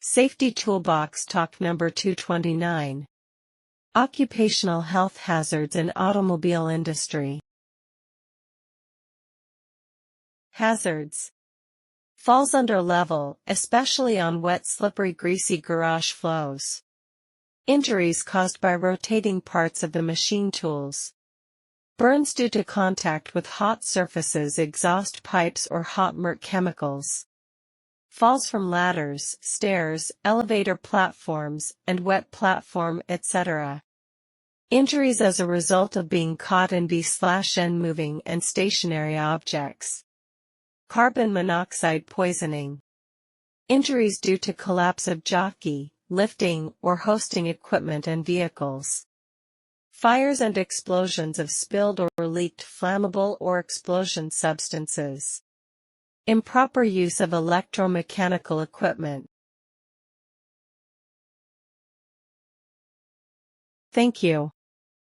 Safety Toolbox Talk number 229. Occupational health hazards in automobile industry. Hazards. Falls under level, especially on wet, slippery, greasy garage floors. Injuries caused by rotating parts of the machine tools. Burns due to contact with hot surfaces, exhaust pipes or hot MERT chemicals. Falls from ladders, stairs, elevator platforms, and wet platform, etc. Injuries as a result of being caught in B/N moving and stationary objects. Carbon monoxide poisoning. Injuries due to collapse of jockey, lifting, or hosting equipment and vehicles. Fires and explosions of spilled or leaked flammable or explosion substances. Improper use of electromechanical equipment. Thank you.